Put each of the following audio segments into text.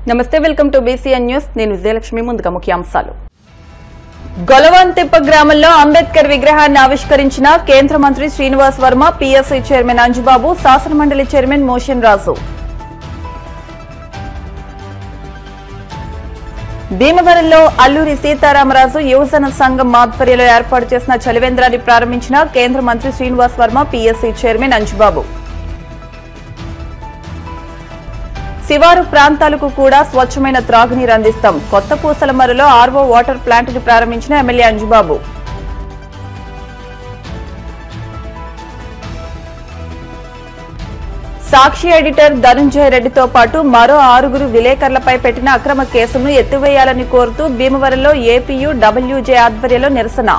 నమస్తే, welcome to BCN news. నేను విజయలక్ష్మి. ముందుగా ముఖ్యాంశాలు. గొలవంతిప్ప గ్రామంలో అంబేద్కర్ విగ్రహాన్ని ఆవిష్కరించిన కేంద్ర మంత్రి శ్రీనివాస్ వర్మ, పీఎస్సీ చైర్మన్ అంజుబాబు, శాసనమండలి చైర్మన్ మోషన్ రాజు. భీమవరంలో అల్లూరి సీతారామరాజు యువజన సంఘం ఆధ్వర్యంలో ఏర్పాటు చేసిన చలివేంద్రాన్ని ప్రారంభించిన కేంద్ర మంత్రి శ్రీనివాస్ వర్మ, పీఎస్సీ చైర్మన్ అంజుబాబు. శివారు ప్రాంతాలకు కూడా స్వచ్ఛమైన త్రాగునీరు అందిస్తాం. కొత్త పూసలమరులో ఆర్వో వాటర్ ప్లాంట్ ను ప్రారంభించిన ఎమ్మెల్యే అంజుబాబు. సాక్షి ఎడిటర్ ధనుంజయ రెడ్డితో పాటు మరో 6 విలేకరులపై పెట్టిన అక్రమ కేసును ఎత్తివేయాలని కోరుతూ భీమవరంలో ఏపీయూ డబ్ల్యూజే ఆధ్వర్యంలో నిరసన.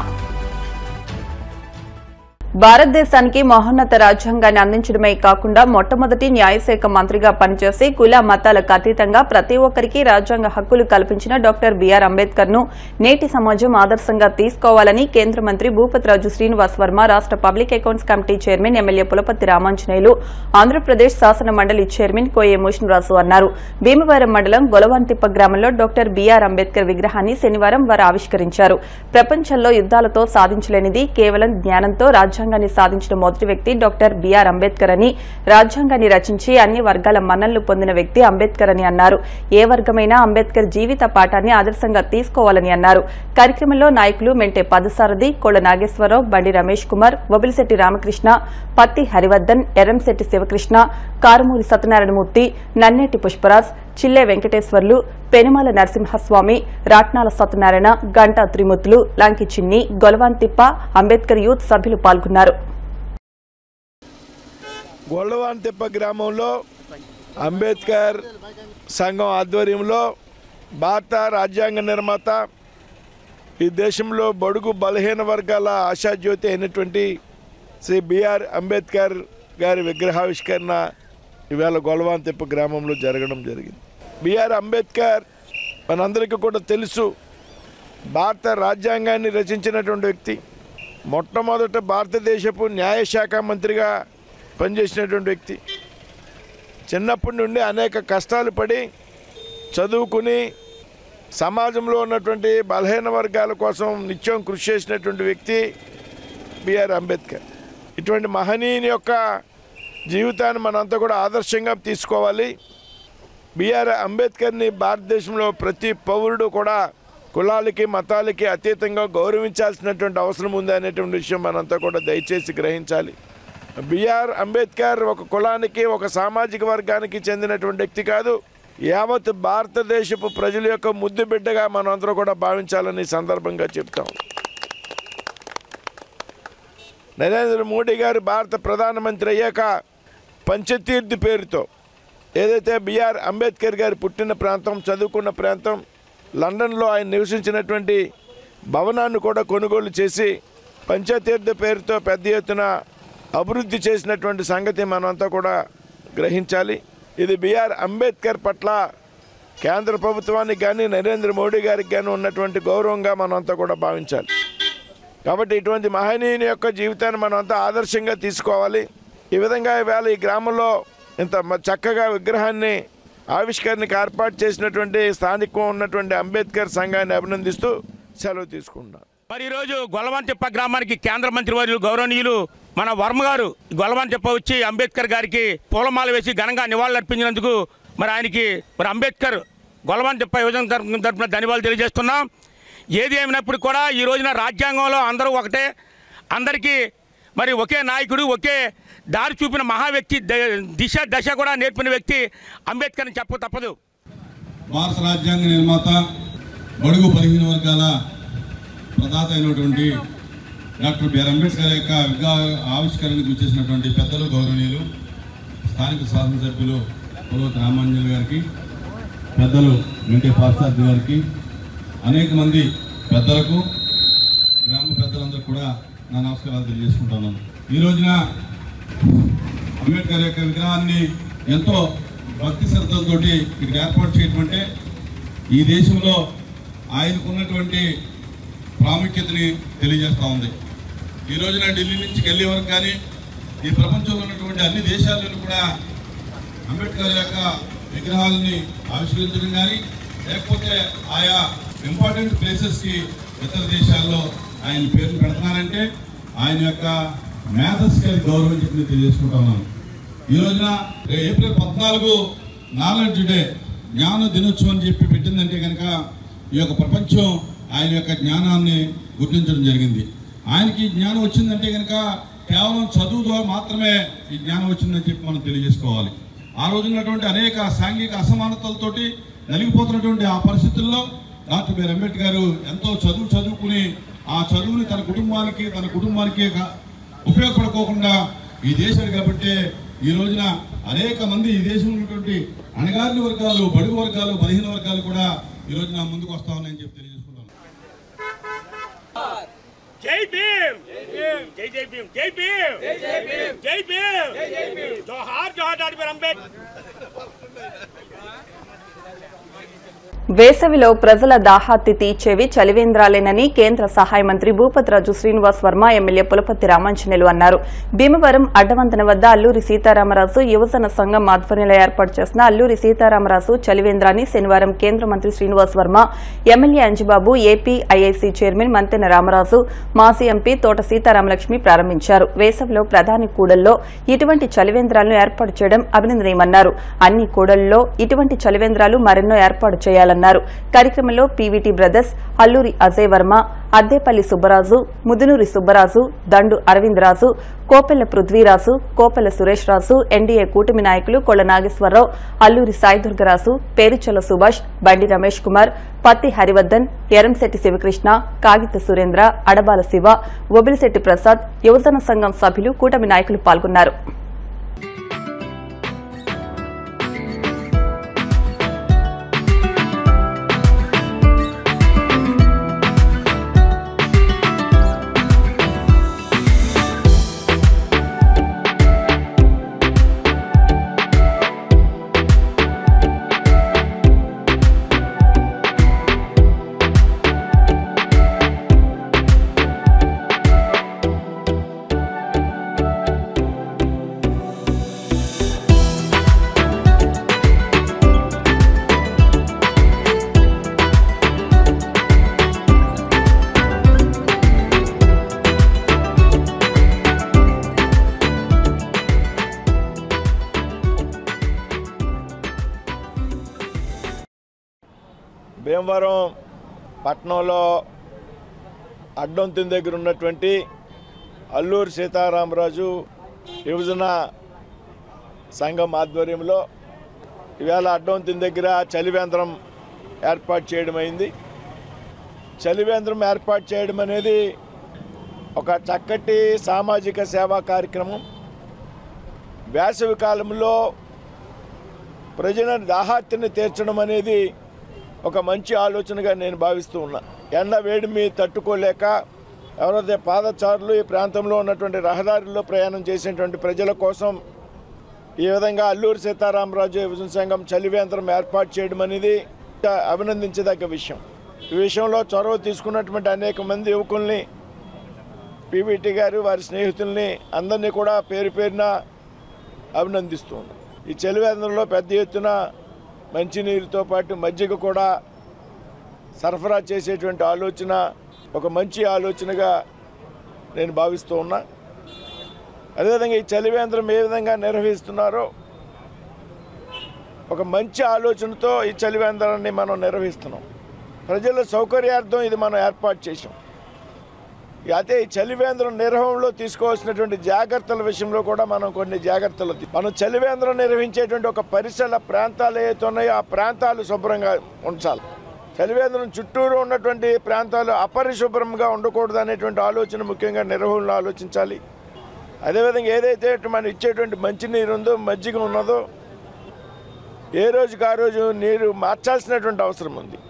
భారతదేశానికి మహోన్నత రాజ్యాంగాన్ని అందించడమే కాకుండా మొట్టమొదటి న్యాయశాఖ మంత్రిగా పనిచేసి కుల మతాలకు అతీతంగా ప్రతి ఒక్కరికి రాజ్యాంగ హక్కులు కల్పించిన డాక్టర్ బీఆర్ అంబేద్కర్ ను నేటి సమాజం ఆదర్శంగా తీసుకోవాలని కేంద్ర మంత్రి భూపతిరాజు శ్రీనివాస్ వర్మ, రాష్ట public accounts committee chairman MLA Pulaparthi Ramanjaneyulu, Andhra Pradesh శాసన మండలి చైర్మన్ కోయే మోషన్ రాజు అన్నారు. భీమవరం మండలం గొలవంతిప్ప గ్రామంలో డాక్టర్ బీఆర్ అంబేద్కర్ విగ్రహాన్ని శనివారం వారు ఆవిష్కరించారు. ప్రపంచంలో యుద్దాలతో సాధించలేనిది కేవలం జ్ఞానంతో రాజ్యాంగాన్ని సాధించిన మొదటి వ్యక్తి డాక్టర్ బీఆర్ అంబేద్కర్ అని, రాజ్యాంగాన్ని రచించి అన్ని వర్గాల మన్ననలు పొందిన వ్యక్తి అంబేద్కర్ అని అన్నారు. ఏ వర్గమైనా అంబేద్కర్ జీవిత పాఠాన్ని ఆదర్శంగా తీసుకోవాలని అన్నారు. కార్యక్రమంలో నాయకులు మెంటే పదసారథి, కోళ్ల నాగేశ్వరరావు, బండి రమేష్ కుమార్, వబిలిశెట్టి రామకృష్ణ, పత్తి హరివర్ధన్, ఎర్రంశెట్టి శివకృష్ణ, కారుమూరి సత్యనారాయణమూర్తి, నన్నేటి పుష్పరాజ్, చిల్లె వెంకటేశ్వర్లు, పెనుమాల నరసింహస్వామి, రాట్నాల సత్యనారాయణ, గంటా త్రిమూర్తులు, లాంకి చిన్ని, గొలవంతిప్ప, అంబేద్కర్ యూత్ సభ్యులు పాల్గొన్నారు. గొలవంతిప్ప గ్రామంలో అంబేద్కర్ సంఘం ఆధ్వర్యంలో భారత రాజ్యాంగ నిర్మాత, ఈ దేశంలో బడుగు బలహీన వర్గాల ఆశాజ్యోతి అయినటువంటి శ్రీ బీఆర్ అంబేద్కర్ గారి విగ్రహావిష్కరణ ఇవాళ గొలవంతిప్ప గ్రామంలో జరగడం జరిగింది. బీఆర్ అంబేద్కర్ మనందరికీ కూడా తెలుసు, భారత రాజ్యాంగాన్ని రచించినటువంటి వ్యక్తి. మొట్టమొదట భారతదేశపు న్యాయశాఖ మంత్రిగా పనిచేసినటువంటి వ్యక్తి. చిన్నప్పటి నుండి అనేక కష్టాలు పడి చదువుకుని సమాజంలో ఉన్నటువంటి బలహీన వర్గాల కోసం నిత్యం కృషి చేసినటువంటి వ్యక్తి బీఆర్ అంబేద్కర్. ఇటువంటి మహనీయుని యొక్క జీవితాన్ని మనంతా కూడా ఆదర్శంగా తీసుకోవాలి. బీఆర్ అంబేద్కర్ని భారతదేశంలో ప్రతి పౌరుడు కూడా కులాలకి మతాలకి అతీతంగా గౌరవించాల్సినటువంటి అవసరం ఉంది అనేటువంటి విషయం మనంతా కూడా దయచేసి గ్రహించాలి. బీఆర్ అంబేద్కర్ ఒక కులానికి, ఒక సామాజిక వర్గానికి చెందినటువంటి వ్యక్తి కాదు, యావత్ భారతదేశపు ప్రజల యొక్క ముద్దు బిడ్డగా మనందరూ కూడా భావించాలని సందర్భంగా చెప్తాం. నరేంద్ర మోడీ గారు భారత ప్రధానమంత్రి అయ్యాక పంచతీర్థి పేరుతో ఏదైతే బీఆర్ అంబేద్కర్ గారు పుట్టిన ప్రాంతం, చదువుకున్న ప్రాంతం, లండన్లో ఆయన నివసించినటువంటి భవనాన్ని కూడా కొనుగోలు చేసి పంచతీర్థ పేరుతో పెద్ద ఎత్తున అభివృద్ధి చేసినటువంటి సంగతి మనమంతా కూడా గ్రహించాలి. ఇది బీఆర్ అంబేద్కర్ పట్ల కేంద్ర ప్రభుత్వానికి కానీ నరేంద్ర మోడీ గారికి కానీ ఉన్నటువంటి గౌరవంగా మనమంతా కూడా భావించాలి. కాబట్టి ఇటువంటి మహనీయుని యొక్క జీవితాన్ని మనమంతా ఆదర్శంగా తీసుకోవాలి. ఈ విధంగా ఈవేళ ఈ గ్రామంలో ఇంత చక్కగా విగ్రహాన్ని ఆవిష్కరణకు ఏర్పాటు చేసినటువంటి స్థానికంగా ఉన్నటువంటి అంబేద్కర్ సంఘాన్ని అభినందిస్తూ సెలవు తీసుకుంటున్నాను. మరి ఈరోజు గొలవంతిప్ప గ్రామానికి కేంద్ర మంత్రి వర్యులు గౌరవనీయులు మన వర్మ గారు గొలవంతిప్ప వచ్చి అంబేద్కర్ గారికి పూలమాల వేసి ఘనంగా నివాళులర్పించినందుకు మరి ఆయనకి మరి అంబేద్కర్ గొలవంతిప్ప యువజన తరపున ధన్యవాదాలు తెలియజేస్తున్నాం. ఏది ఏమైనప్పుడు కూడా ఈ రోజున రాజ్యాంగంలో అందరూ ఒకటే, అందరికీ మరి ఒకే నాయకుడు, ఒకే దారి చూపిన మహా వ్యక్తి, దిశ దశ కూడా నేర్పిన వ్యక్తి అంబేద్కర్ అని చెప్ప తప్పదు. భారత రాజ్యాంగ నిర్మాత, బడుగు బలహీన వర్గాల ప్రదాత అయినటువంటి డాక్టర్ బీఆర్ అంబేద్కర్ యొక్క విగ్రహ ఆవిష్కరణకు వచ్చేసినటువంటి పెద్దలు, గౌరవనీయులు, స్థానిక శాసనసభ్యులు పులపర్తి రామాంజనేయులు గారికి, పెద్దలు మెంటే పార్థసారథి గారికి, అనేక మంది పెద్దలకు, గ్రామ పెద్దలందరూ కూడా నా నమస్కారాలు తెలియజేసుకుంటున్నాను. ఈ రోజున అంబేద్కర్ యొక్క విగ్రహాన్ని ఎంతో భక్తి శ్రద్ధలతో ఇక్కడ ఏర్పాటు చేయడం అంటే ఈ దేశంలో ఆయనకున్నటువంటి ప్రాముఖ్యతని తెలియజేస్తూ ఉంది. ఈ రోజున ఢిల్లీ నుంచి ఢిల్లీ వరకు కానీ ఈ ప్రపంచంలో ఉన్నటువంటి అన్ని దేశాలను కూడా అంబేద్కర్ యొక్క విగ్రహాలని ఆవిష్కరించడం కానీ లేకపోతే ఆయా ఇంపార్టెంట్ ప్లేసెస్కి ఇతర దేశాల్లో ఆయన పేర్లు పెడుతున్నారంటే ఆయన యొక్క మేధస్కి గౌరవం చెప్పి తెలియజేసుకుంటా ఉన్నాను. ఈ రోజున ఏప్రిల్ 14 నాలెడ్జ్ డే, జ్ఞాన దినోత్సవం అని చెప్పి పెట్టిందంటే కనుక ఈ యొక్క ప్రపంచం ఆయన యొక్క జ్ఞానాన్ని గుర్తించడం జరిగింది. ఆయనకి జ్ఞానం వచ్చిందంటే కనుక కేవలం చదువు ద్వారా మాత్రమే ఈ జ్ఞానం వచ్చిందని చెప్పి మనం తెలియజేసుకోవాలి. ఆ రోజున్నటువంటి అనేక సాంఘిక అసమానతలతోటి నలిగిపోతున్నటువంటి ఆ పరిస్థితుల్లో డాక్టర్ బిఆర్ అంబేద్కర్ గారు ఎంతో చదువుకుని ఆ చదువుని తన కుటుంబానికి ఉపయోగపడుకోకుండా ఈ దేశానికి కాబట్టి ఈ రోజున అనేక మంది ఈ దేశంలో ఉన్నటువంటి అణగారిన వర్గాలు, బడుగు వర్గాలు, బలహీన వర్గాలు కూడా ఈ రోజున ముందుకు వస్తా ఉన్నాయని చెప్పి తెలియజేసుకుంటాను. జై భీమ్, జై జై భీమ్, జై భీమ్, జై భీమ్, జై భీమ్, జై భీమ్, జోహార్ జోహార్ డాక్టర్ బిఆర్ అంబేద్కర్. వేసవిలో ప్రజల దాహార్తి తీర్చేవి చలివేంద్రాలేనని కేంద్ర సహాయ మంత్రి భూపతిరాజు శ్రీనివాస్ వర్మ ఎమ్మెల్యే పులపర్తి రామాంజనేయులు అన్నారు. భీమవరం అడ్డవంతెన వద్ద అల్లూరి సీతారామరాజు యువజన సంఘం ఆధ్వర్యంలో ఏర్పాటు చేసిన అల్లూరి సీతారామరాజు చలివేంద్రాన్ని శనివారం కేంద్ర మంత్రి Srinivas Varma, MLA Anjibabu, AP IIC chairman Mantena Ramaraju, మాజీ ఎంపీ తోట సీతారామలక్ష్మి ప్రారంభించారు. వేసవిలో ప్రధాని కూడల్లో ఇటువంటి చలివేంద్రాలను ఏర్పాటు చేయడం అభినందనీయమన్నారు. అన్ని కూడళ్లలో ఇటువంటి చలివేంద్రాలు మరెన్నో ఏర్పాటు చేయాలన్నారు. కార్యక్రమంలో పీవీటీ బ్రదర్స్, అల్లూరి అజయ్ వర్మ, అద్దేపల్లి సుబ్బరాజు, ముదునూరి సుబ్బరాజు, దండు అరవిందరాజు, కోపెల్ల పృథ్వీరాజు, కోపెల్ల సురేష్ రాజు, ఎన్డీఏ కూటమి నాయకులు కొళ్ల నాగేశ్వరరావు, అల్లూరి సాయిదుర్గరాజు, పేరుచల సుభాష్, బండి రమేష్ కుమార్, పత్తి హరివర్దన్, ఎరంశెట్టి శివకృష్ణ, కాగిత సురేంద్ర, అడబాల శివ, ఒబిలిశెట్టి ప్రసాద్, యువజన సంఘం సభ్యులు, కూటమి నాయకులు పాల్గొన్నారు. భీమవరం పట్టణంలో అడ్డొంతిన దగ్గర ఉన్నటువంటి అల్లూరి సీతారామరాజు యువజన సంఘం ఆధ్వర్యంలో ఇవాళ అడ్డొంతిన దగ్గర చలివేంద్రం ఏర్పాటు చేయడం అయింది. చలివేంద్రం ఏర్పాటు చేయడం అనేది ఒక చక్కటి సామాజిక సేవా కార్యక్రమం. వేసవి కాలంలో ప్రజల దాహార్తిని తీర్చడం అనేది ఒక మంచి ఆలోచనగా నేను భావిస్తూ ఉన్నా. ఎండ వేడిమి తట్టుకోలేక ఎవరైతే పాదచారులు ఈ ప్రాంతంలో ఉన్నటువంటి రహదారుల్లో ప్రయాణం చేసేటువంటి ప్రజల కోసం ఈ విధంగా అల్లూరి సీతారామరాజు యువజన సంఘం చలివేంద్రం ఏర్పాటు చేయడం అనేది అభినందించదగ్గ విషయం. ఈ విషయంలో చొరవ తీసుకున్నటువంటి అనేక మంది యువకుల్ని, పీవీటీ గారు, వారి స్నేహితుల్ని అందరినీ కూడా పేరు పేరున అభినందిస్తూ ఉన్నాం. ఈ చలివేంద్రంలో పెద్ద ఎత్తున మంచినీరుతో పాటు మజ్జిగ కూడా సరఫరా చేసేటువంటి ఆలోచన ఒక మంచి ఆలోచనగా నేను భావిస్తూ ఉన్నా. అదేవిధంగా ఈ చలివేంద్రం ఏ విధంగా నిర్వహిస్తున్నారో ఒక మంచి ఆలోచనతో ఈ చలివేంద్రాన్ని మనం నిర్వహిస్తున్నాం. ప్రజల సౌకర్యార్థం ఇది మనం ఏర్పాటు చేసాం. అయితే ఈ చలివేంద్రం నిర్వహణలో తీసుకోవాల్సినటువంటి జాగ్రత్తల విషయంలో కూడా మనం కొన్ని జాగ్రత్తలు మనం చలివేంద్రం నిర్వహించేటువంటి ఒక పరిసర ప్రాంతాలు ఏవైతే ఉన్నాయో ఆ ప్రాంతాలు శుభ్రంగా ఉంచాలి. చలివేంద్రం చుట్టూరు ఉన్నటువంటి ప్రాంతాలు అపరిశుభ్రంగా ఉండకూడదు అనేటువంటి ఆలోచన ముఖ్యంగా నిర్వహణలో ఆలోచించాలి. అదేవిధంగా ఏదైతే మనం ఇచ్చేటువంటి మంచినీరు ఉందో, మజ్జిగ ఉన్నదో ఏ రోజుకి ఆ రోజు నీరు మార్చాల్సినటువంటి అవసరం ఉంది.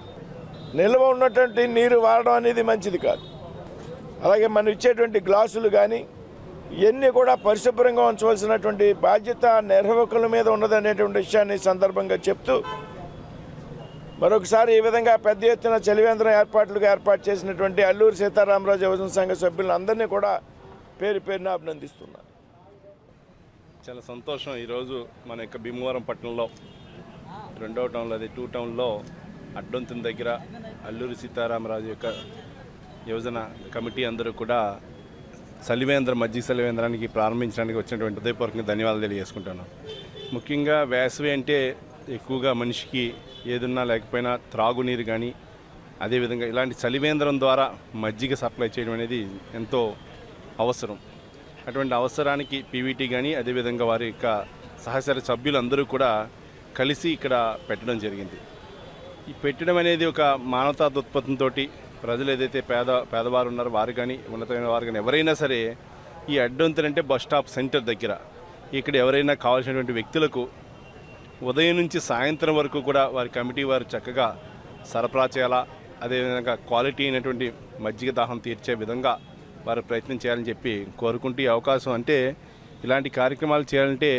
నిల్వ ఉన్నటువంటి నీరు వాడడం అనేది మంచిది కాదు. అలాగే మనం ఇచ్చేటువంటి గ్లాసులు కానీ ఇవన్నీ కూడా పరిశుభ్రంగా ఉంచవలసినటువంటి బాధ్యత నిర్వాహకుల మీద ఉన్నదనేటువంటి విషయాన్ని సందర్భంగా చెప్తూ మరొకసారి ఈ విధంగా పెద్ద ఎత్తున చలివేంద్రం ఏర్పాటు చేసినటువంటి అల్లూరి సీతారామరాజు యువజన సంఘ సభ్యులను అందరినీ కూడా పేరు పేరున అభినందిస్తున్నాను. చాలా సంతోషం. ఈరోజు మన యొక్క భీమవరం పట్టణంలో రెండవ టౌన్లో అదే 2 టౌన్లో అడ్డొంతుల దగ్గర అల్లూరి సీతారామరాజు యొక్క యువజన కమిటీ అందరూ కూడా మజ్జిగ సలివేంద్రానికి ప్రారంభించడానికి వచ్చినటువంటి హృదయపూర్వకంగా ధన్యవాదాలు తెలియజేసుకుంటాను. ముఖ్యంగా వేసవి అంటే ఎక్కువగా మనిషికి ఏదున్నా లేకపోయినా త్రాగునీరు కానీ అదేవిధంగా ఇలాంటి చలివేంద్రం ద్వారా మజ్జిగ సప్లై చేయడం అనేది ఎంతో అవసరం. అటువంటి అవసరానికి పీవీటీ కానీ అదేవిధంగా వారి యొక్క సహచర సభ్యులందరూ కూడా కలిసి ఇక్కడ పెట్టడం జరిగింది. ఈ పెట్టడం అనేది ఒక మానవతా దృక్పథంతో ప్రజలు ఏదైతే పేదవారు ఉన్నారో వారు కానీ ఉన్నతమైన వారు కానీ ఎవరైనా సరే ఈ అడ్డొంతులంటే బస్ స్టాప్ సెంటర్ దగ్గర ఇక్కడ ఎవరైనా కావాల్సినటువంటి వ్యక్తులకు ఉదయం నుంచి సాయంత్రం వరకు కూడా వారి కమిటీ వారు చక్కగా సరఫరా చేయాలా, అదేవిధంగా క్వాలిటీ అయినటువంటి మజ్జిగ దాహం తీర్చే విధంగా వారు ప్రయత్నం చేయాలని చెప్పి కోరుకుంటూ ఈ అవకాశం అంటే ఇలాంటి కార్యక్రమాలు చేయాలంటే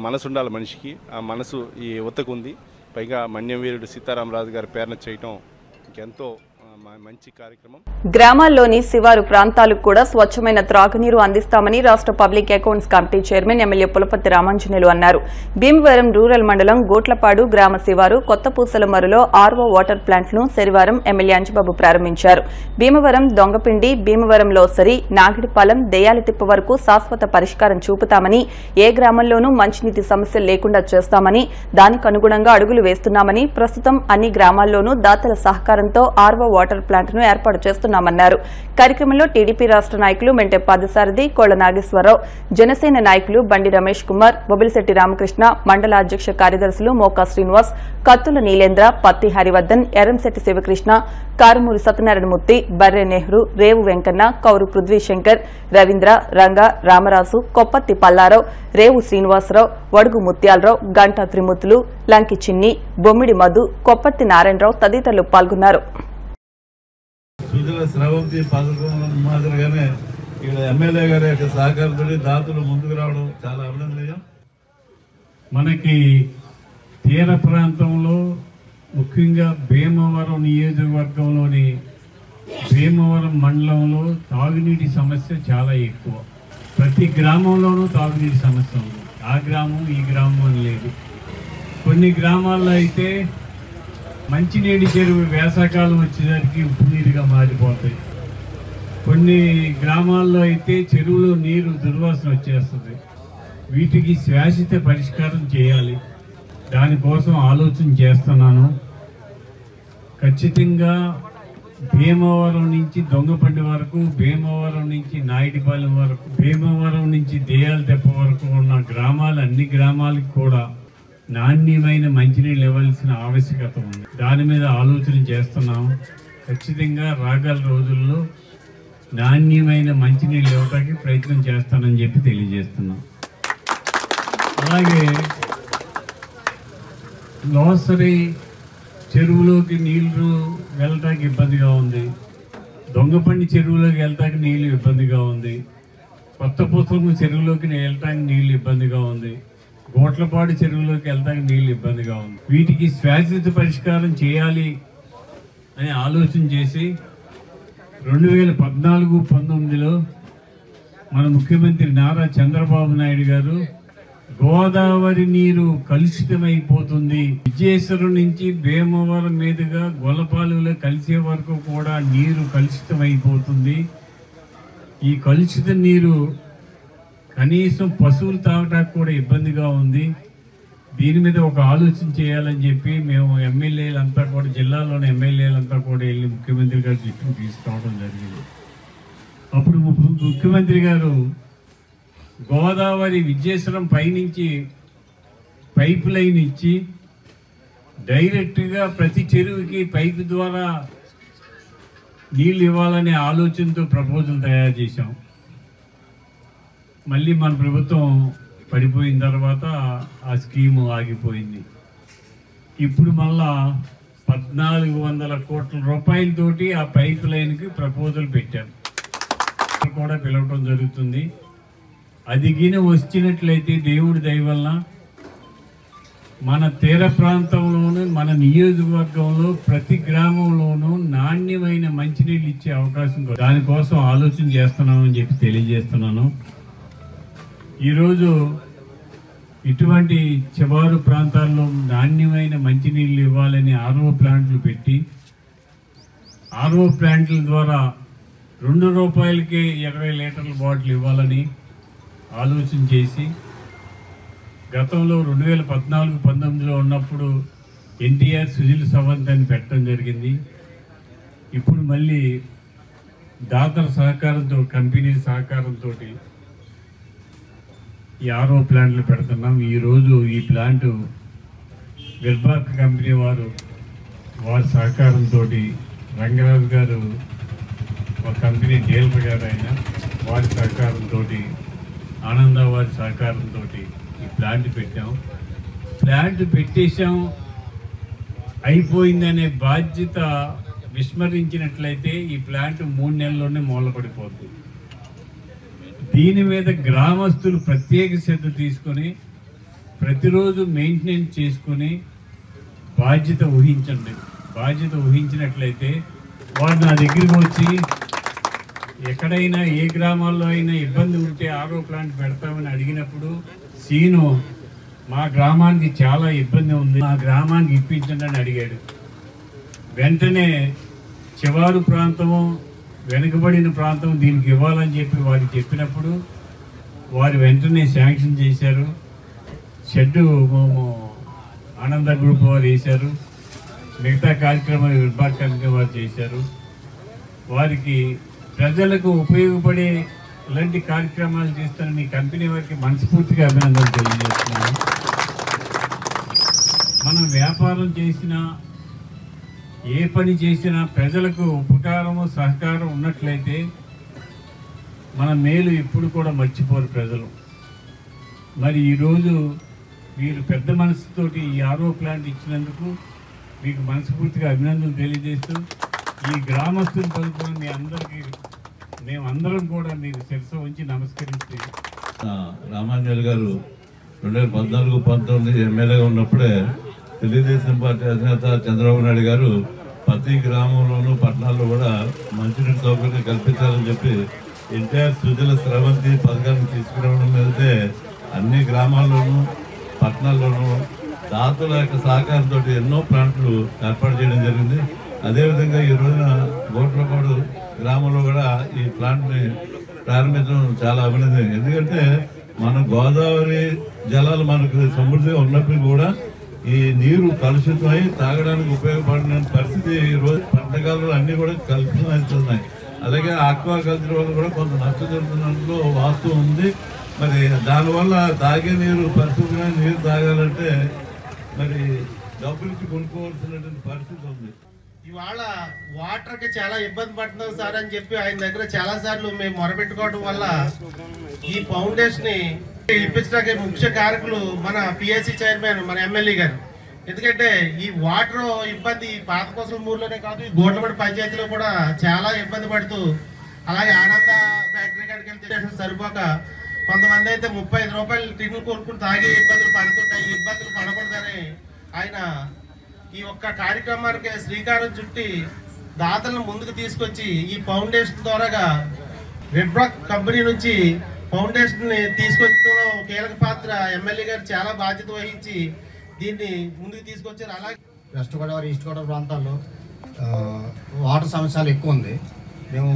మనసు ఉండాలి మనిషికి. ఆ మనసు ఈ యువతకు ఉంది. పైగా మన్యం వీరుడు సీతారామరాజు గారి పేరున చేయటం ఇంకెంతో మంచి కార్యక్రమం. గ్రామాల్లోని శివారు ప్రాంతాలకు కూడా స్వచ్ఛమైన త్రాగునీరు అందిస్తామని రాష్ట్ర public accounts committee chairman MLA Pulaparthi Ramanjaneyulu అన్నారు. భీమవరం రూరల్ మండలం గోట్లపాడు గ్రామ శివారు కొత్త పూసలమరులో ఆర్వో వాటర్ ప్లాంట్ ను శనివారం ఎమ్మెల్యే అంజబాబు ప్రారంభించారు. భీమవరం దొంగపిండి, భీమవరం లోసరి, నాగిడిపాలెం, దెయ్యాలతిప్ప వరకు శాశ్వత పరిష్కారం చూపుతామని, ఏ గ్రామంలోనూ మంచినీటి సమస్యలు లేకుండా చేస్తామని, దానికి అనుగుణంగా అడుగులు వేస్తున్నామని, ప్రస్తుతం అన్ని గ్రామాల్లోనూ దాతల సహకారంతో ఆర్వో వాటర్ ప్లాంట్ ను ఏర్పాటు చేస్తున్నామన్నారు. కార్యక్రమంలో టీడీపీ రాష్ట్ర నాయకులు మెంటె పాదసారథి, కోళ్ల నాగేశ్వరరావు, జనసేన నాయకులు బండి రమేష్ కుమార్, బొబిలిశెట్టి రామకృష్ణ, మండల అధ్యక్ష కార్యదర్శులు మోకా శ్రీనివాస్, కత్తుల నీలేంద్ర, పత్తి హరివర్ధన్, ఎర్రంశెట్టి శివకృష్ణ, కారుమూరి సత్యనారాయణమూర్తి, బర్రె నెహ్రూ, రేవు వెంకన్న, కౌరు పృథ్వీశంకర్, రవీంద్ర, రంగ, రామరాజు, కొప్పత్తి పల్లారావు, రేవు శ్రీనివాసరావు, వడుగు ముత్యాలరావు, గంటా త్రిమూర్తులు, లంకి చిన్ని, బొమ్మిడి మధు, కొప్పత్తి నారాయణరావు తదితరులు పాల్గొన్నారు. సుజల స్రవంతి పథకం మాదిరిగానే ఇక్కడ ఎమ్మెల్యే గారి యొక్క సహకారంతో దాతలు ముందుకు రావడం చాలా అభినందనీయం. మనకి తీర ప్రాంతంలో ముఖ్యంగా భీమవరం నియోజకవర్గంలోని భీమవరం మండలంలో తాగునీటి సమస్య చాలా ఎక్కువ. ప్రతి గ్రామంలోనూ తాగునీటి సమస్య ఉంది. ఆ గ్రామం ఈ గ్రామం అని లేదు. కొన్ని గ్రామాల్లో అయితే మంచినీటి చెరువు వేసవకాలం వచ్చేసరికి ఉప్పు నీరుగా మారిపోతాయి. కొన్ని గ్రామాల్లో అయితే చెరువులో నీరు దుర్వాసన వచ్చేస్తుంది. వీటికి శాశ్వత పరిష్కారం చేయాలి. దానికోసం ఆలోచన చేస్తున్నాను. ఖచ్చితంగా భీమవరం నుంచి దొంగపండి వరకు, భీమవరం నుంచి నాయుడిపాలెం వరకు, భీమవరం నుంచి దెయ్యాలతిప్ప వరకు ఉన్న గ్రామాలు అన్ని గ్రామాలకు కూడా నాణ్యమైన మంచినీళ్ళు ఇవ్వాల్సిన ఆవశ్యకత ఉంది. దాని మీద ఆలోచన చేస్తున్నాం. ఖచ్చితంగా రాగల రోజుల్లో నాణ్యమైన మంచినీళ్ళు ఇవ్వడానికి ప్రయత్నం చేస్తానని చెప్పి తెలియజేస్తున్నాం. అలాగే లోసరి చెరువులోకి నీళ్లు వెళ్ళటానికి ఇబ్బందిగా ఉంది. దొంగపండి చెరువులోకి వెళ్ళటానికి నీళ్లు ఇబ్బందిగా ఉంది. కొత్త పూసలము చెరువులోకి వెళ్ళటానికి నీళ్లు ఇబ్బందిగా ఉంది. గోట్లపాడు చెరువులోకి వెళ్ళడానికి నీళ్ళు ఇబ్బందిగా ఉంది. వీటికి శాశ్వత పరిష్కారం చేయాలి అని ఆలోచన చేసి 2014-19లో మన ముఖ్యమంత్రి నారా చంద్రబాబు నాయుడు గారు గోదావరి నీరు కలుషితమైపోతుంది, విజయేశ్వరం నుంచి భీమవరం మీదుగా గొల్లపాలెంలో కలిసే వరకు కూడా నీరు కలుషితమైపోతుంది, ఈ కలుషిత నీరు కనీసం పశువులు తాగడానికి కూడా ఇబ్బందిగా ఉంది, దీని మీద ఒక ఆలోచన చేయాలని చెప్పి మేము ఎమ్మెల్యేలంతా కూడా, జిల్లాలోని ఎమ్మెల్యేలంతా కూడా వెళ్ళి ముఖ్యమంత్రి గారి దృష్టికి తీసుకురావడం జరిగింది. అప్పుడు ముఖ్యమంత్రి గారు గోదావరి విజయేశ్వరం పైనుంచి పైప్ లైన్ ఇచ్చి డైరెక్ట్గా ప్రతి చెరువుకి పైపు ద్వారా నీళ్ళు ఇవ్వాలనే ఆలోచనతో ప్రపోజల్ తయారు చేశాం. మళ్ళీ మన ప్రభుత్వం పడిపోయిన తర్వాత ఆ స్కీము ఆగిపోయింది. ఇప్పుడు మళ్ళా 1400 కోట్ల రూపాయలతోటి ఆ పైప్ లైన్కి ప్రపోజల్ పెట్టారు, కూడా పిలవటం జరుగుతుంది. అది గిన వచ్చినట్లయితే దేవుడి దయ వల్ల మన తీర ప్రాంతంలోనూ మన నియోజకవర్గంలో ప్రతి గ్రామంలోనూ నాణ్యమైన మంచినీళ్ళు ఇచ్చే అవకాశం, దానికోసం ఆలోచన చేస్తున్నామని చెప్పి తెలియజేస్తున్నాను. ఈరోజు ఇటువంటి చివరి ప్రాంతాల్లో నాణ్యమైన మంచినీళ్ళు ఇవ్వాలని ఆర్ఓ ప్లాంట్లు పెట్టి ఆర్ఓ ప్లాంట్ల ద్వారా ₹2కే 20 లీటర్ల బాటిల్ ఇవ్వాలని ఆలోచన చేసి గతంలో 2014-19లో ఉన్నప్పుడు ఎన్టీఆర్ సుజల్ సవంత్ అని పెట్టడం జరిగింది. ఇప్పుడు మళ్ళీ దాతల సహకారంతో కంపెనీ సహకారంతో ఈ ఆర్ఓ ప్లాంట్లు పెడుతున్నాం. ఈరోజు ఈ ప్లాంటు విర్బాక్ కంపెనీ వారి సహకారంతో రంగరాజు గారు ఒక కంపెనీ డీలర్ గారు అయినా వారి సహకారంతో ఆనంద వారి సహకారంతో ఈ ప్లాంట్ పెట్టాం. ప్లాంట్ పెట్టేశాం అయిపోయిందనే బాధ్యత విస్మరించినట్లయితే ఈ ప్లాంట్ 3 నెలల్లోనే మూలపడిపోతుంది. దీని మీద గ్రామస్తులు ప్రత్యేక శ్రద్ధ తీసుకొని ప్రతిరోజు మెయింటెనెన్స్ చేసుకొని బాధ్యత ఊహించండి. బాధ్యత ఊహించినట్లయితే వారు నా దగ్గరికి వచ్చి ఎక్కడైనా ఏ గ్రామాల్లో అయినా ఇబ్బంది ఉంటే ఆర్ఓ ప్లాంట్ పెడతామని అడిగినప్పుడు సీను మా గ్రామానికి చాలా ఇబ్బంది ఉంది, మా గ్రామానికి ఇప్పించండి అని అడిగాడు. వెంటనే చివరి ప్రాంతము వెనుకబడిన ప్రాంతం దీనికి ఇవ్వాలని చెప్పి వారికి చెప్పినప్పుడు వారు వెంటనే శాంక్షన్ చేశారు. షెడ్డు ఆనంద గ్రూప్ వారు వేశారు. మిగతా కార్యక్రమాలు విర్బాక్ కంపెనీ వారు చేశారు. వారికి ప్రజలకు ఉపయోగపడే ఇలాంటి కార్యక్రమాలు చేస్తున్న మీ కంపెనీ వారికి మనస్ఫూర్తిగా అభినందనలు తెలియజేస్తున్నాను. మనం వ్యాపారం చేసినా ఏ పని చేసినా ప్రజలకు ఉపకారము సహకారం ఉన్నట్లయితే మన మేలు ఎప్పుడు కూడా మర్చిపోరు ప్రజలు. మరి ఈరోజు మీరు పెద్ద మనసుతోటి ఈ ఆర్ఓ ప్లాంట్ ఇచ్చినందుకు మీకు మనస్ఫూర్తిగా అభినందనలు తెలియజేస్తూ ఈ గ్రామస్తుల తరపున మీ అందరికీ మేమందరం కూడా మీకు శిరస్సు ఉంచి నమస్కరిస్తే రామాంజలి గారు 2014-19 ఎమ్మెల్యేగా ఉన్నప్పుడే తెలుగుదేశం పార్టీ అధినేత చంద్రబాబు నాయుడు గారు ప్రతి గ్రామంలోనూ పట్టణాల్లో కూడా మంచినీటి సౌకర్యం కల్పించాలని చెప్పి ఎన్టీఆర్ సుజల స్రవంతి పథకాన్ని తీసుకురావడం మీదతే అన్ని గ్రామాల్లోనూ పట్టణాల్లోనూ దాతల యొక్క సహకారంతో ఎన్నో ప్లాంట్లు ఏర్పాటు చేయడం జరిగింది. అదేవిధంగా ఈ రోజున గోట్లపాడు గ్రామంలో కూడా ఈ ప్లాంట్ని ప్రారంభించడం చాలా అభినందన. ఎందుకంటే మన గోదావరి జలాలు మనకు సమృద్ధిగా ఉన్నప్పుడు కూడా ఈ నీరు కలుషితమై తాగడానికి ఉపయోగపడిన పరిస్థితి ఈ రోజు పంటకాలంలో అన్ని కూడా కలుషితం అవుతున్నాయి. అలాగే ఆక్వా కల్చర్ వల్ల కూడా కొంత నష్టం జరుగుతున్నట్లు వాస్తవం ఉంది. మరి దానివల్ల తాగే నీరు పరిశుభ్రమైన నీరు తాగాలంటే మరి డబ్బులకి కొనుక్కోవాల్సినటువంటి పరిస్థితి ఉంది. ఇవాళ వాటర్కి చాలా ఇబ్బంది పడుతున్నాం సార్ అని చెప్పి ఆయన దగ్గర చాలా సార్లు మేము మొరపెట్టుకోవడం వల్ల ఈ ఫౌండేషన్ ఇప్పించడానికి ముఖ్య కారకులు మన పిఎస్సి చైర్మన్ మన ఎమ్మెల్యే గారు. ఎందుకంటే ఈ వాటర్ ఇబ్బంది పాత కోసం ఊర్లోనే కాదు ఈ గోట్లపడి పంచాయతీలో కూడా చాలా ఇబ్బంది పడుతూ, అలాగే ఆనంద ఫ్యాక్టరీ కాడికి వెళ్తే సరిపోక కొంతమంది అయితే 35 రూపాయలు టిన్నులు కొనుక్కుని తాగి ఇబ్బందులు పడుతుంటాయి. ఈ ఇబ్బందులు పడకూడదని ఆయన ఈ ఒక్క కార్యక్రమానికి శ్రీకారం చుట్టి దాతలను ముందుకు తీసుకొచ్చి ఈ ఫౌండేషన్ ద్వారాగా విర్బాక్ కంపెనీ నుంచి ఫౌండేషన్ తీసుకొచ్చడంలో కీలక పాత్ర ఎమ్మెల్యే గారు చాలా బాధ్యత వహించి దీన్ని ముందుకు తీసుకొచ్చారు. అలాగే వెస్ట్ గోదావరి ఈస్ట్ గోదావరి ప్రాంతాల్లో వాటర్ సమస్యలు ఎక్కువ ఉంది. మేము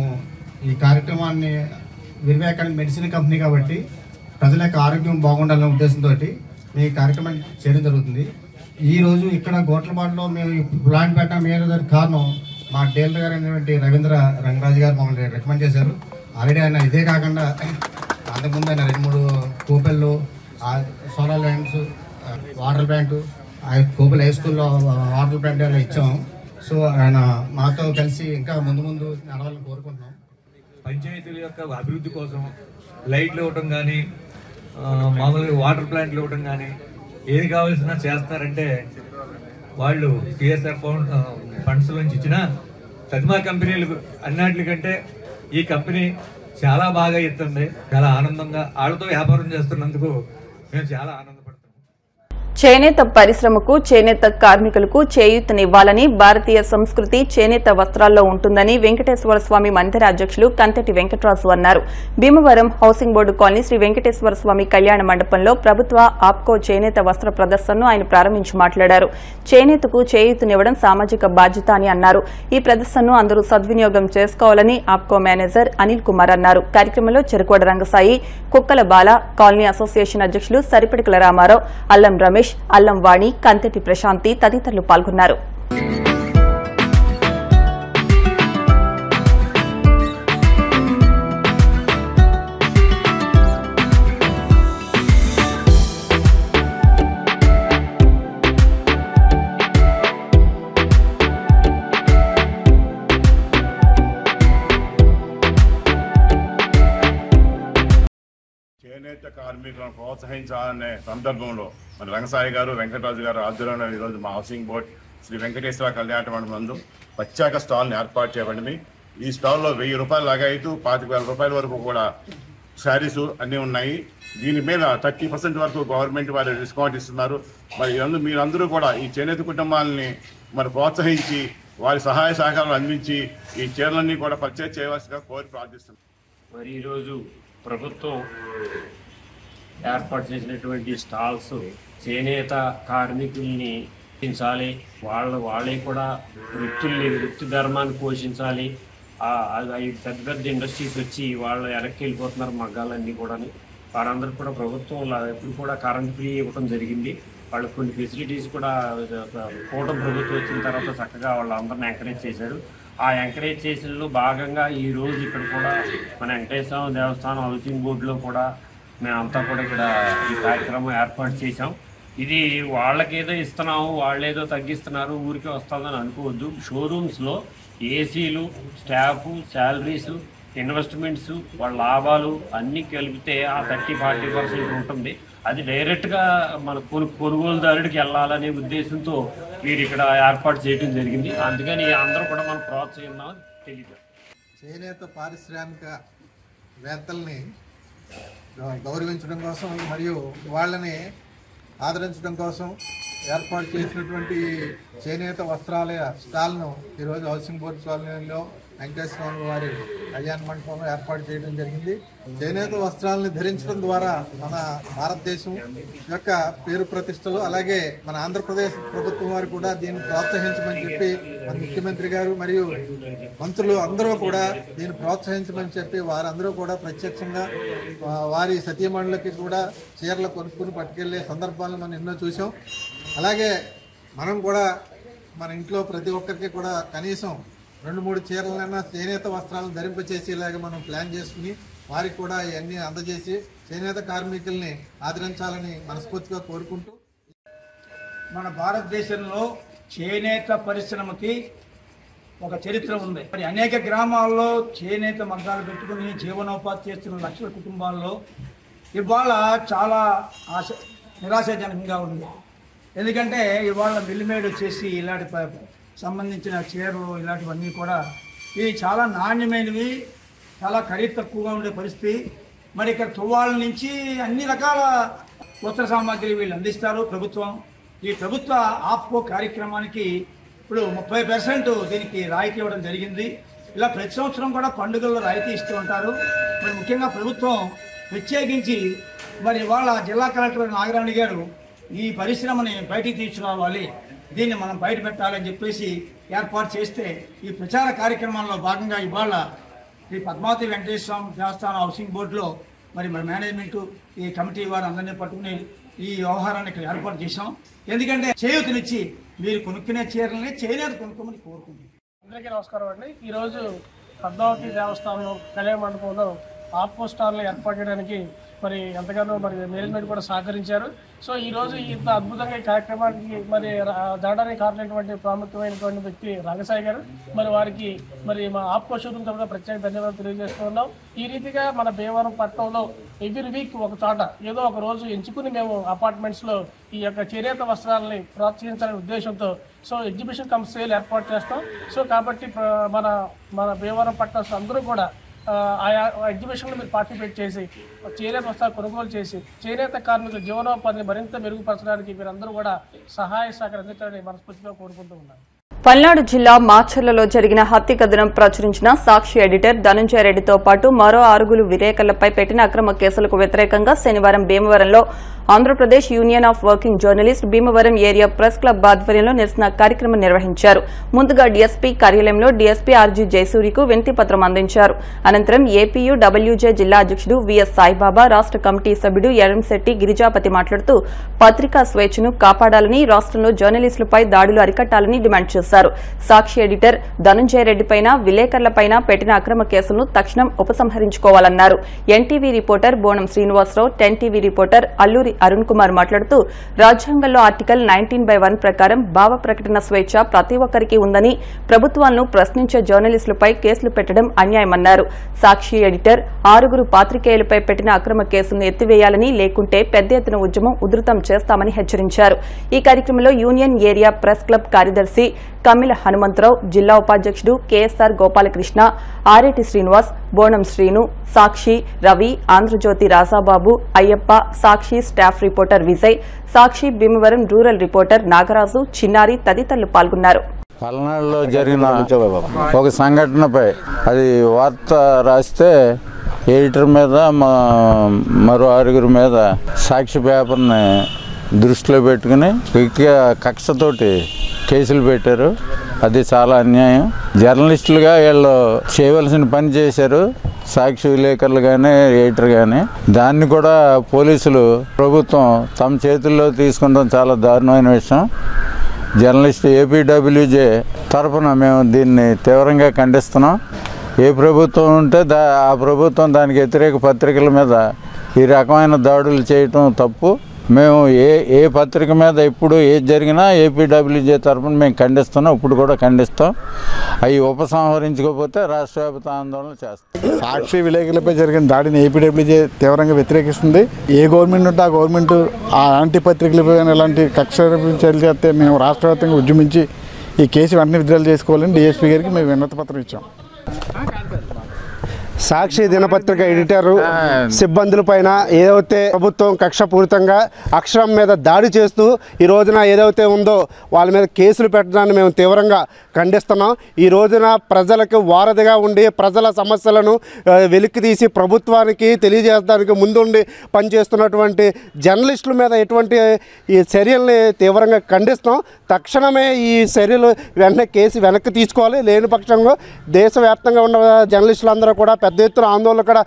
ఈ కార్యక్రమాన్ని విర్బాక్ మెడిసిన్ కంపెనీ కాబట్టి ప్రజల యొక్క ఆరోగ్యం బాగుండాలనే ఉద్దేశంతో మేము ఈ కార్యక్రమాన్ని చేయడం జరుగుతుంది. ఈరోజు ఇక్కడ గోట్లపాడులో మేము ప్లాంట్ పెట్టడం ఏ కారణం మా డీలర్ గారు అయినటువంటి రవీంద్ర రంగరాజు గారు మమ్మల్ని రికమెండ్ చేశారు. ఆల్రెడీ ఆయన ఇదే కాకుండా అంతకుముందు ఆయన 2-3 కూపెళ్ళు, సోలార్ ల్యాండ్స్, వాటర్ ప్లాంట్, కూపెల్ హై స్కూల్లో వాటర్ ప్లాంట్ అలా ఇచ్చాము. సో ఆయన మాతో కలిసి ఇంకా ముందు నడవాలని కోరుకుంటున్నాం. పంచాయతీల యొక్క అభివృద్ధి కోసం లైట్లు ఇవ్వటం కానీ మామూలుగా వాటర్ ప్లాంట్లు ఇవ్వటం కానీ ఏది కావాల్సిన చేస్తారంటే వాళ్ళు సిఎస్ఆర్ ఫండ్స్ నుంచి ఇచ్చిన ప్రతిమా కంపెనీలు అన్నిటికంటే ఈ కంపెనీ చాలా బాగా ఇస్తుంది. చాలా ఆనందంగా వాళ్ళతో వ్యాపారం చేస్తున్నందుకు మేము చాలా ఆనందపడుతున్నాం. చేనేత పరిశ్రమకు చేనేత కార్మికులకు చేయూతనివ్వాలని భారతీయ సంస్కృతి చేనేత వస్త్రాల్లో ఉంటుందని వెంకటేశ్వర స్వామి మందిర అధ్యక్షులు కంతటి వెంకటరాజు అన్నారు. Bhimavaram housing board colony Sri Venkateswara Swamy కళ్యాణ మండపంలో ప్రభుత్వ ఆప్కో చేనేత వస్త్ర ప్రదర్శనను ఆయన ప్రారంభించి మాట్లాడారు. చేనేతకు చేయూతనివ్వడం సామాజిక బాధ్యత అని అన్నారు. ఈ ప్రదర్శనను అందరూ సద్వినియోగం చేసుకోవాలని ఆప్కో మేనేజర్ అనిల్ కుమార్ అన్నారు. కార్యక్రమంలో చెరుకోడ రంగసాయి, కుక్కల బాల, కాలనీ అసోసియేషన్ అధ్యక్షులు సరిపటికల రామారావు, అల్లం రమేష్, అల్లం వాణి, కంతటి ప్రశాంతి తదితరులు పాల్గొన్నారు. చేనేత కార్మికులను ప్రోత్సహించాలనే సందర్భంలో మన రంగసాయి గారు, వెంకటరాజు గారు ఆధ్వర్యంలో ఈరోజు మా హౌసింగ్ బోర్డ్ శ్రీ వెంకటేశ్వర కళ్యాణ మండపం నందు ప్రత్యేక స్టాల్ని ఏర్పాటు చేయబడింది. ఈ స్టాల్లో 1000 రూపాయలు లాగాయితూ 25,000 రూపాయల వరకు కూడా శారీస్ అన్నీ ఉన్నాయి. దీని మీద 30% వరకు గవర్నమెంట్ వారు డిస్కౌంట్ ఇస్తున్నారు. మరి మీరందరూ కూడా ఈ చేనేత కుటుంబాలని మరి ప్రోత్సహించి వారి సహాయ సహకారాలు అందించి ఈ చీరలన్నీ కూడా పర్చేజ్ చేయవలసిగా కోరి ప్రార్థిస్తున్నాం. మరి ఈరోజు ప్రభుత్వం ఏర్పాటు చేసినటువంటి స్టాల్స్ చేనేత కార్మికుల్ని పోషించాలి, వాళ్ళే కూడా వృత్తి ధర్మాన్ని పోషించాలి. పెద్ద పెద్ద ఇండస్ట్రీస్ వచ్చి వాళ్ళు వెనక్కి వెళ్ళిపోతున్నారు మగ్గాలన్నీ కూడా. వారందరూ కూడా ప్రభుత్వం ఎప్పుడు కూడా కరెంట్ ఫ్రీ ఇవ్వడం జరిగింది. వాళ్ళకి కొన్ని ఫెసిలిటీస్ కూడా కూటమి ప్రభుత్వం వచ్చిన తర్వాత చక్కగా వాళ్ళందరినీ ఎంకరేజ్ చేశారు. ఆ ఎంకరేజ్ చేసినలో భాగంగా ఈరోజు ఇక్కడ కూడా మన వెంకటేశ్వర దేవస్థానం హౌసింగ్ బోర్డులో కూడా మేమంతా కూడా ఇక్కడ ఈ కార్యక్రమం ఏర్పాటు చేశాం. ఇది వాళ్ళకేదో ఇస్తున్నాము, వాళ్ళేదో తగ్గిస్తున్నారు, ఊరికే వస్తుందని అనుకోవద్దు. షోరూమ్స్లో ఏసీలు, స్టాఫ్, శాలరీస్, ఇన్వెస్ట్మెంట్స్, వాళ్ళ లాభాలు అన్నీ కలిపితే ఆ 30-40% ఉంటుంది. అది డైరెక్ట్గా మన కొనుగోలుదారుడికి వెళ్ళాలనే ఉద్దేశంతో వీరు ఇక్కడ ఏర్పాటు చేయడం జరిగింది. అందుకని అందరూ కూడా మనం ప్రోత్సహిద్దామని తెలియదు. చేనేత పారిశ్రామిక వేత్తల్ని గౌరవించడం కోసం మరియు వాళ్ళని ఆదరించడం కోసం ఏర్పాటు చేసినటువంటి చేనేత వస్త్రాలయ స్టాల్ను ఈరోజు హౌసింగ్ బోర్డు కాలనీలో వెంకటేశ్వర స్వామి వారి కళ్యాణ మండపంలో ఏర్పాటు చేయడం జరిగింది. చేనేత వస్త్రాలను ధరించడం ద్వారా మన భారతదేశం యొక్క పేరు ప్రతిష్టలు, అలాగే మన ఆంధ్రప్రదేశ్ ప్రభుత్వం వారు కూడా దీన్ని ప్రోత్సహించమని చెప్పి మన ముఖ్యమంత్రి గారు మరియు మంత్రులు అందరూ కూడా దీన్ని ప్రోత్సహించమని చెప్పి వారందరూ కూడా ప్రత్యక్షంగా వారి సతీమణులకి కూడా చీరలు కొనుక్కుని పట్టుకెళ్లే సందర్భాలను మనం ఎన్నో చూసాం. అలాగే మనం కూడా మన ఇంట్లో ప్రతి ఒక్కరికి కూడా కనీసం 2-3 చీరలైనా చేనేత వస్త్రాలను ధరింపచేసి ఇలాగ మనం ప్లాన్ చేసుకుని వారికి కూడా ఇవన్నీ అందజేసి చేనేత కార్మికుల్ని ఆదరించాలని మనస్ఫూర్తిగా కోరుకుంటూ, మన భారతదేశంలో చేనేత పరిశ్రమకి ఒక చరిత్ర ఉంది. మరి అనేక గ్రామాల్లో చేనేత మగ్గాలు పెట్టుకుని జీవనోపాధి చేస్తున్న లక్షల కుటుంబాల్లో ఇవాళ చాలా నిరాశాజనకంగా ఉంది. ఎందుకంటే ఇవాళ మిల్లిమేడ్ వచ్చేసి ఇలాంటి సంబంధించిన చీరలు ఇలాంటివన్నీ కూడా ఇవి చాలా నాణ్యమైనవి, చాలా ఖరీదు తక్కువగా ఉండే పరిస్థితి. మరి ఇక్కడ తువ్వాళ్ళ నుంచి అన్ని రకాల వస్త్ర సామాగ్రి వీళ్ళు అందిస్తారు ప్రభుత్వం. ఈ ప్రభుత్వ ఆప్కో కార్యక్రమానికి ఇప్పుడు 30% దీనికి రాయితీ ఇవ్వడం జరిగింది. ఇలా ప్రతి సంవత్సరం కూడా పండుగల్లో రాయితీ ఇస్తూ ఉంటారు. మరి ముఖ్యంగా ప్రభుత్వం ప్రత్యేకించి మరి ఇవాళ జిల్లా కలెక్టర్ నాగరాణి గారు ఈ పరిశ్రమని బయటికి తీసుకురావాలి, దీన్ని మనం బయట పెట్టాలని చెప్పేసి ఏర్పాటు చేస్తే ఈ ప్రచార కార్యక్రమంలో భాగంగా ఇవాళ ఈ పద్మావతి వెంకటేశ్వర దేవస్థానం హౌసింగ్ బోర్డులో మరి మన మేనేజ్మెంటు ఈ కమిటీ వారు అందరినీ పట్టుకుని ఈ వ్యవహారాన్ని ఇక్కడ ఏర్పాటు చేశాం. ఎందుకంటే చేయూతనిచ్చి మీరు కొనుక్కునే చీరలని చేనేత కొనుక్కోమని కోరుకుంటున్నాం. అందరికీ నమస్కారం అండి. ఈరోజు పద్మావతి దేవస్థానం కళ్యాణ మండపంలో ఆప్కో స్టాల్ని ఏర్పాటు చేయడానికి మరి ఎంతగానో మరి మేనేజ్మెంట్ కూడా సహకరించారు. సో ఈరోజు ఇంత అద్భుతంగా ఈ కార్యక్రమానికి మరి జరగడానికి కారణమైనటువంటి ప్రాముఖ్యమైనటువంటి వ్యక్తి రంగసాయి గారు, మరి వారికి మరి మా ఆప్కో షోరూమ్ తరఫున ప్రత్యేక ధన్యవాదాలు తెలియజేస్తున్నాం. ఈ రీతిగా మన భీమవరం పట్టణంలో ఎవ్రీ వీక్ ఒక చోట ఏదో ఒక రోజు ఎంచుకుని మేము అపార్ట్మెంట్స్లో ఈ యొక్క చేనేత వస్త్రాలని ప్రోత్సహించాలనే ఉద్దేశంతో సో ఎగ్జిబిషన్ కమ్ సేల్ ఏర్పాటు చేస్తాం. సో కాబట్టి మన భీమవరం పట్టణ అందరూ కూడా ఆయా ఎగ్జిబిషన్లో మీరు పార్టిసిపేట్ చేసి చేనేత వస్త్రాలు కొనుగోలు చేసి చేనేత కార్మికుల జీవనోపాధిని మరింత మెరుగుపరచడానికి మీరందరూ కూడా సహాయ సహకారం అందించాలని మనస్ఫూర్తిగా కోరుకుంటూ ఉన్నాను. పల్నాడు జిల్లా మాచర్లలో జరిగిన హత్య కథనం ప్రచురించిన సాక్షి ఎడిటర్ ధనుంజయ రెడ్డితో పాటు మరో 6 విలేకరులపై పెట్టిన అక్రమ కేసులకు వ్యతిరేకంగా శనివారం భీమవరంలో Andhra Pradesh union of working journalist Bhimavaram area press club ఆధ్వర్యంలో నిరసన కార్యక్రమం నిర్వహించారు. ముందుగా డీఎస్పీ కార్యాలయంలో డీఎస్పీ ఆర్జీ జయసూరికు వినతిపత్రం అందించారు. అనంతరం ఏపీయూ డబ్ల్యూజే జిల్లా అధ్యక్షుడు విఎస్ సాయిబాబా, రాష్ట కమిటీ సభ్యుడు ఎరంశెట్టి గిరిజాపతి మాట్లాడుతూ పత్రికా స్వేచ్ఛను కాపాడాలని, రాష్టంలో జర్నలిస్టులపై దాడులు అరికట్టాలని డిమాండ్ చేశారు. సాక్షి ఎడిటర్ ధనుంజయ రెడ్డిపైన, విలేకరులపైన పెట్టిన అక్రమ కేసులను తక్షణం ఉపసంహరించుకోవాలన్నారు. ఎన్టీవీ రిపోర్టర్ బోనం శ్రీనివాసరావు, 10 టీవీ రిపోర్టర్ అల్లూరి అరుణ్ కుమార్ మాట్లాడుతూ రాజ్యాంగంలో ఆర్టికల్ 19/1 ప్రకారం భావ ప్రకటన స్వేచ్ఛ ప్రతి ఒక్కరికి ఉందని, ప్రభుత్వాలను ప్రశ్నించే జర్నలిస్టులపై కేసులు పెట్టడం అన్యాయమన్నారు. సాక్షి ఎడిటర్ 6 పాత్రికేయులపై పెట్టిన అక్రమ కేసులను ఎత్తివేయాలని, లేకుంటే పెద్ద ఎత్తున ఉద్యమం ఉధృతం చేస్తామని హెచ్చరించారు. ఈ కార్యక్రమంలో యూనియన్ ఏరియా ప్రెస్ క్లబ్ కార్యదర్శి కమ్మిల హనుమంతరావు, జిల్లా ఉపాధ్యక్షుడు కేఎస్ఆర్ గోపాలకృష్ణ, ఆరేటి శ్రీనివాస్, బోనం శ్రీను, సాక్షి రవి, ఆంధ్రజ్యోతి రాజాబాబు, అయ్యప్ప, సాక్షి స్టాఫ్ రిపోర్టర్ విజయ్, సాక్షి భీమవరం రూరల్ రిపోర్టర్ నాగరాజు, చిన్నారి తదితరులు పాల్గొన్నారు. పల్నాడులో జరిగిన ఒక సంఘటనపై అది వార్త రాస్తే ఎడిటర్ మీద మరో 6 మీద సాక్షి పేపర్ని దృష్టిలో పెట్టుకుని కక్షతోటి కేసులు పెట్టారు. అది చాలా అన్యాయం. జర్నలిస్టులుగా వీళ్ళు చేయవలసిన పని చేశారు, సాక్షి విలేకరులు కానీ ఎడిటర్ కానీ. దాన్ని కూడా పోలీసులు, ప్రభుత్వం తమ చేతుల్లో తీసుకుంటాం చాలా దారుణమైన విషయం. జర్నలిస్ట్ ఏపీడబ్ల్యూజే తరఫున మేము దీన్ని తీవ్రంగా ఖండిస్తున్నాం. ఏ ప్రభుత్వం ఉంటే ఆ ప్రభుత్వం దానికి వ్యతిరేక పత్రికల మీద ఈ రకమైన దాడులు చేయటం తప్పు. మేము ఏ పత్రిక మీద ఇప్పుడు ఏది జరిగినా ఏపీడబ్ల్యూజే తరఫున మేము ఖండిస్తున్నాం, ఇప్పుడు కూడా ఖండిస్తాం. అవి ఉపసంహరించుకోకపోతే రాష్ట్ర వ్యాప్త ఆందోళన చేస్తాం. సాక్షి విలేకరులపై జరిగిన దాడిని ఏపీడబ్ల్యూజే తీవ్రంగా వ్యతిరేకిస్తుంది. ఏ గవర్నమెంట్ ఉంటే ఆ గవర్నమెంట్ అలాంటి పత్రికలపై ఎలాంటి కక్ష చర్యలు చేస్తే మేము రాష్ట్ర వ్యాప్తంగా ఉద్యమించి ఈ కేసు వెంటనే విత్డ్రా చేసుకోవాలని డీఎస్పీ గారికి మేము వినతి పత్రం ఇచ్చాం. సాక్షి దినపత్రిక ఎడిటరు సిబ్బందుల పైన ఏదైతే ప్రభుత్వం కక్షపూరితంగా అక్షరం మీద దాడి చేస్తూ ఈ రోజున ఏదైతే ఉందో వాళ్ళ మీద కేసులు పెట్టడాన్ని మేము తీవ్రంగా ఖండిస్తున్నాం. ఈ రోజున ప్రజలకు వారధిగా ఉండి ప్రజల సమస్యలను వెలికి తీసి ప్రభుత్వానికి తెలియజేయడానికి ముందుండి పనిచేస్తున్నటువంటి జర్నలిస్టుల మీద ఎటువంటి ఈ చర్యల్ని తీవ్రంగా ఖండిస్తున్నాం. తక్షణమే ఈ చర్యలు వెనక్కి తీసుకోవాలి. లేని పక్షంగా దేశవ్యాప్తంగా ఉన్న జర్నలిస్టులందరూ కూడా పెద్ద ఎత్తున ఆందోళన కూడా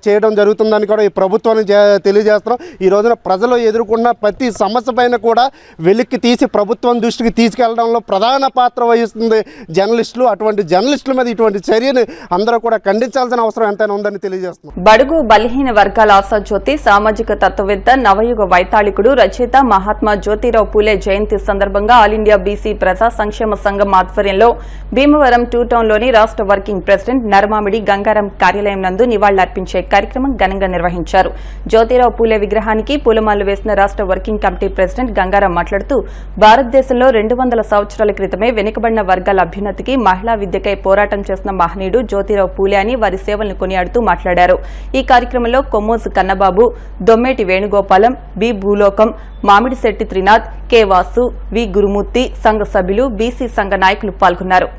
చేయడం జరుగుతుందని కూడా ఈ ప్రభుత్వాన్ని తెలియజేస్తున్నాం. ఈ రోజున ప్రజలు ఎదుర్కొన్న ప్రతి సమస్య పైన కూడా వెలికి తీసి ప్రభుత్వం దృష్టికి తీసుకెళ్లడంలో ప్రధాన పాత్ర వహిస్తుంది జర్నలిస్టులు. అటువంటి జర్నలిస్టుల మీద ఇటువంటి చర్యను అందరూ కూడా ఖండించాల్సిన అవసరం ఎంతైనా ఉందని తెలియజేస్తున్నాం. బడుగు బలహీన వర్గాల ఆశాజ్యోతి, సామాజిక తత్వవేత్త, నవయుగ వైతాళికుడు, రచయిత మహాత్మా జ్యోతిరావు పూలే జయంతి సందర్భంగా ఆల్ ఇండియా బీసీ ప్రజా సంక్షేమ సంఘం ఆధ్వర్యంలో భీమవరం 2 టౌన్లోని రాష్ట్ర వర్కింగ్ ప్రెసిడెంట్ నరమామిడి గంగారం కార్యాలయం నందు నివాళులర్పించే కార్యక్రమం ఘనంగా నిర్వహించారు. జ్యోతిరావు పూలే విగ్రహానికి పూలమాలలు వేసిన రాష్ట్ర వర్కింగ్ కమిటీ ప్రెసిడెంట్ గంగారం మాట్లాడుతూ భారతదేశంలో 200 సంవత్సరాల క్రితమే వెనుకబడిన వర్గాల అభ్యున్నతికి, మహిళా విద్యకై పోరాటం చేసిన మహనీయుడు జ్యోతిరావు పూలే అని వారి సేవలను కొనియాడుతూ మాట్లాడారు. ఈ కార్యక్రమంలో కొమ్మోజు కన్నబాబు, దొమ్మేటి వేణుగోపాలం, బి భూలోకం, మామిడిశెట్టి త్రినాథ్, కె వాసు, వి గురుమూర్తి, సంఘ సభ్యులు, బీసీ సంఘ నాయకులు పాల్గొన్నారు.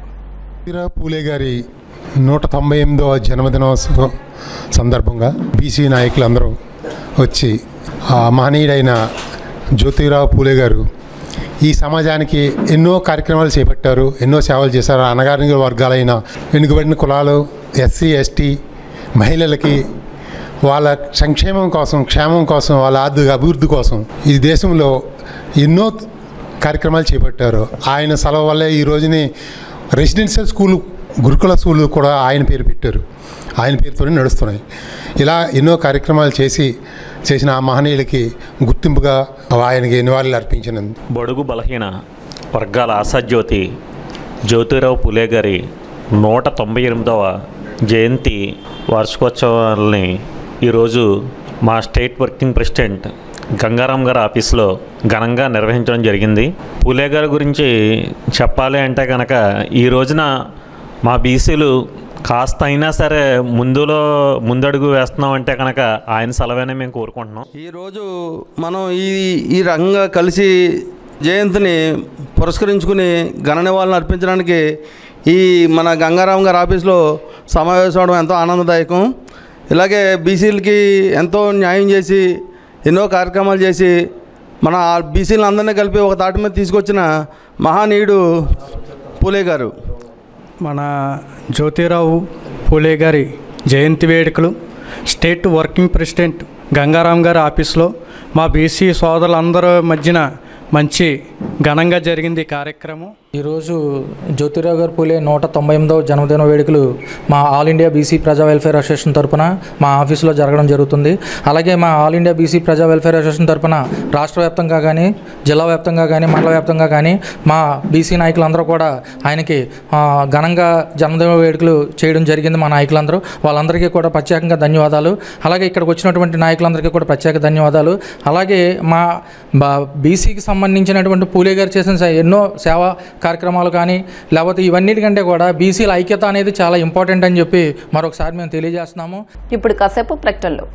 జ్యోతిరావు పూలే గారి 198వ జన్మదినోత్సవం సందర్భంగా బీసీ నాయకులందరూ వచ్చి ఆ మహనీయుడైన జ్యోతిరావు పూలే గారు ఈ సమాజానికి ఎన్నో కార్యక్రమాలు చేపట్టారు, ఎన్నో సేవలు చేశారు. అణగారిన వర్గాలైన వెనుకబడిన కులాలు, ఎస్సీ ఎస్టీ మహిళలకి వాళ్ళ సంక్షేమం కోసం, క్షేమం కోసం, వాళ్ళ ఆర్థిక అభివృద్ధి కోసం ఈ దేశంలో ఎన్నో కార్యక్రమాలు చేపట్టారు. ఆయన సెలవు వల్లే ఈ రోజుని రెసిడెన్షియల్ స్కూల్, గురుకుల స్కూళ్ళు కూడా ఆయన పేరు పెట్టారు, ఆయన పేరుతోనే నడుస్తున్నాయి. ఇలా ఎన్నో కార్యక్రమాలు చేసిన ఆ మహనీయులకి గుర్తింపుగా ఆయనకి నివాళులు అర్పించినందు. బడుగు బలహీన వర్గాల ఆశాజ్యోతి జ్యోతిరావు పూలే గారి 198వ జయంతి వార్షికోత్సవాలని ఈరోజు మా స్టేట్ వర్కింగ్ ప్రెసిడెంట్ గంగారాం గారి ఆఫీస్లో ఘనంగా నిర్వహించడం జరిగింది. పూలే గారి గురించి చెప్పాలి అంటే కనుక ఈ రోజున మా బీసీలు కాస్త అయినా సరే ముందడుగు వేస్తున్నాం అంటే కనుక ఆయన సలవేనే మేము కోరుకుంటున్నాం. ఈరోజు మనం ఈ రకంగా కలిసి జయంతిని పురస్కరించుకుని ఘన నివాళులు అర్పించడానికి ఈ మన గంగారాం గారి ఆఫీస్లో సమావేశం అవడం ఎంతో ఆనందదాయకం. ఇలాగే బీసీలకి ఎంతో న్యాయం చేసి ఎన్నో కార్యక్రమాలు చేసి మన బీసీలను అందరినీ కలిపి ఒక తాటి మీద తీసుకొచ్చిన మహానీయుడు పూలే గారు. మన జ్యోతిరావు పూలే గారి జయంతి వేడుకలు స్టేట్ వర్కింగ్ ప్రెసిడెంట్ గంగారాం గారి ఆఫీస్లో మా బీసీ సోదరులందరూ మధ్యన మంచి ఘనంగా జరిగింది ఈ కార్యక్రమం. ఈరోజు జ్యోతిరావు గారు పూలే 198వ జన్మదిన వేడుకలు మా ఆల్ ఇండియా బీసీ ప్రజా వెల్ఫేర్ అసోసియేషన్ తరఫున మా ఆఫీసులో జరగడం జరుగుతుంది. అలాగే మా ఆల్ ఇండియా బీసీ ప్రజా వెల్ఫేర్ అసోసియేషన్ తరఫున రాష్ట్ర వ్యాప్తంగా కానీ జిల్లా వ్యాప్తంగా కానీ మండల వ్యాప్తంగా కానీ మా బీసీ నాయకులందరూ కూడా ఆయనకి ఘనంగా జన్మదిన వేడుకలు చేయడం జరిగింది. మా నాయకులందరూ వాళ్ళందరికీ కూడా ప్రత్యేకంగా ధన్యవాదాలు. అలాగే ఇక్కడికి వచ్చినటువంటి నాయకులందరికీ కూడా ప్రత్యేక ధన్యవాదాలు. అలాగే మా బీసీకి సంబంధించినటువంటి పూలే గారు చేసిన ఎన్నో సేవా కార్యక్రమాలు కానీ లేకపోతే ఇవన్నిటికంటే కూడా బీసీల ఐక్యత అనేది చాలా ఇంపార్టెంట్ అని చెప్పి మరొకసారి మేము తెలియజేస్తున్నాము. ఇప్పుడు కాసేపు ప్రకటనలు.